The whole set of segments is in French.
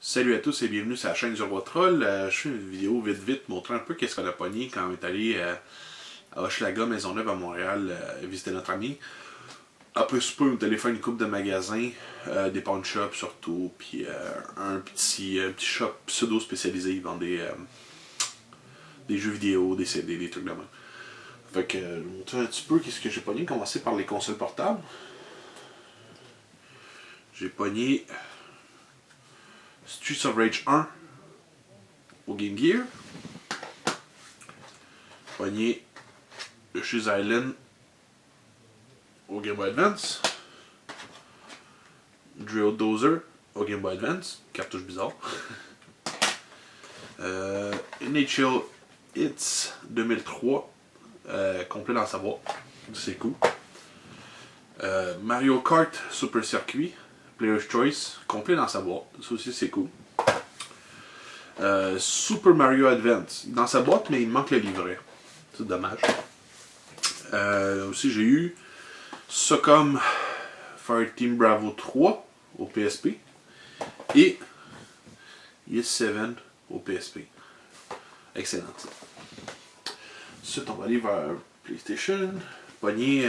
Salut à tous et bienvenue sur la chaîne du Roi Troll. Je fais une vidéo vite montrant un peu qu'est-ce qu'on a pogné quand on est allé à Hochelaga, Maisonneuve à Montréal, visiter notre ami. Après super, on est allé faire une coupe de magasins, des pawn shops surtout, puis un petit shop pseudo spécialisé, ils vendent des jeux vidéo, des CD, des trucs de même. Fait que, je vais vous montrer un petit peu qu'est-ce que j'ai pogné. Commencer par les consoles portables. J'ai pogné Streets of Rage 1 au Game Gear. Pogné Yoshi's Island au Game Boy Advance. Drill Dozer au Game Boy Advance. Cartouche bizarre. NHL Hits 2003 complet dans sa boîte. C'est cool. Mario Kart Super Circuit Player's Choice complet dans sa boîte. Ça aussi c'est cool. Super Mario Advance dans sa boîte, mais il manque le livret. C'est dommage. Aussi j'ai eu Socom Fireteam Bravo 3 au PSP et Yes 7 au PSP. Excellent. Ensuite on va aller vers PlayStation. Pogné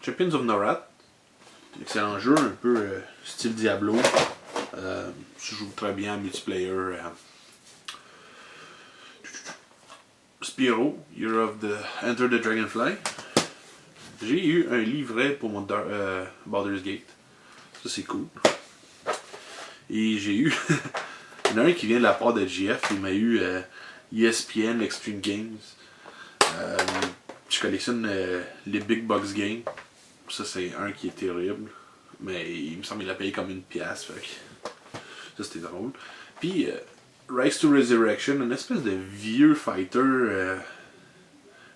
Champions of Norat. Excellent jeu, un peu style Diablo. Je joue très bien en multiplayer. Spyro, Year of the Enter the Dragonfly. J'ai eu un livret pour mon Baldur's Gate. Ça c'est cool. Et j'ai eu il y en a un qui vient de la part de GF. Il m'a eu ESPN Extreme Games. Je collectionne les Big Box Games. Ça c'est un qui est terrible. Mais il me semble qu'il a payé comme une pièce. Fait que ça c'était drôle. Puis Rise to Resurrection, une espèce de vieux fighter.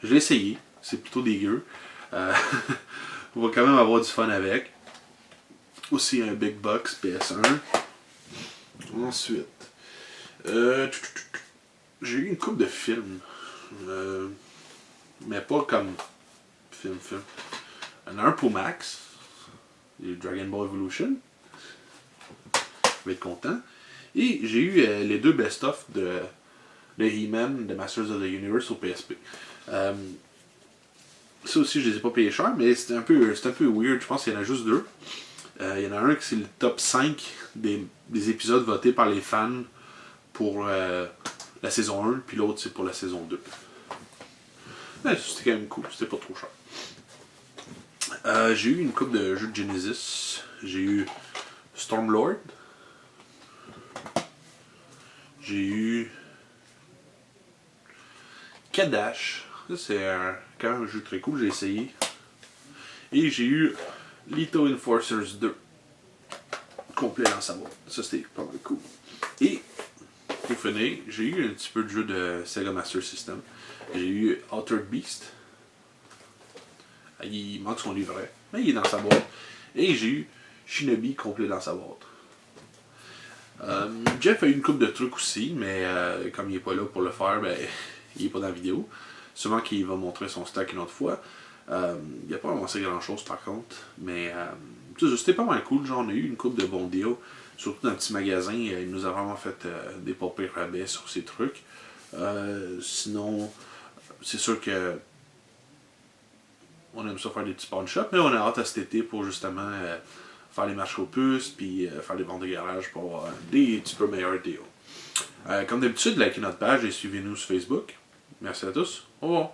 Je l'ai essayé. C'est plutôt dégueu. On va quand même avoir du fun avec. Aussi un Big Box PS1. Ensuite, j'ai eu une couple de films. Mais pas comme film. Il y en a un pour Max. Dragon Ball Evolution. Je vais être content. Et j'ai eu les deux best-of de He-Man, de Masters of the Universe au PSP. Ça aussi, je les ai pas payés cher, mais c'était un peu weird. Je pense qu'il y en a juste deux. Il y en a un qui c'est le top 5 des épisodes votés par les fans pour la saison 1, puis l'autre c'est pour la saison 2. Mais c'était quand même cool, c'était pas trop cher. J'ai eu une coupe de jeux de Genesis. J'ai eu Stormlord. J'ai eu Kadash. Ça c'est quand même un jeu très cool, j'ai essayé. Et j'ai eu Lethal Enforcers 2. Complet dans sa boîte. Ça c'était pas mal cool. Et pour finir, j'ai eu un petit peu de jeu de Sega Master System. J'ai eu Altered Beast. Il manque son livret, mais il est dans sa boîte. Et j'ai eu Shinobi complet dans sa boîte. Jeff a eu une couple de trucs aussi, mais comme il n'est pas là pour le faire, ben, il n'est pas dans la vidéo. Sûrement qu'il va montrer son stock une autre fois. Il n'y a pas avancé grand chose par contre, mais c'était pas mal cool. Genre, on a eu une couple de bons deals, surtout dans un petit magasin. Il nous a vraiment fait des pas pires rabais sur ces trucs. Sinon, c'est sûr que on aime ça faire des petits pawn shops, mais on a hâte à cet été pour justement faire les marchés aux puces, puis faire des ventes de garage pour avoir des petit peu meilleurs deals. Comme d'habitude, likez notre page et suivez-nous sur Facebook. Merci à tous. Au revoir.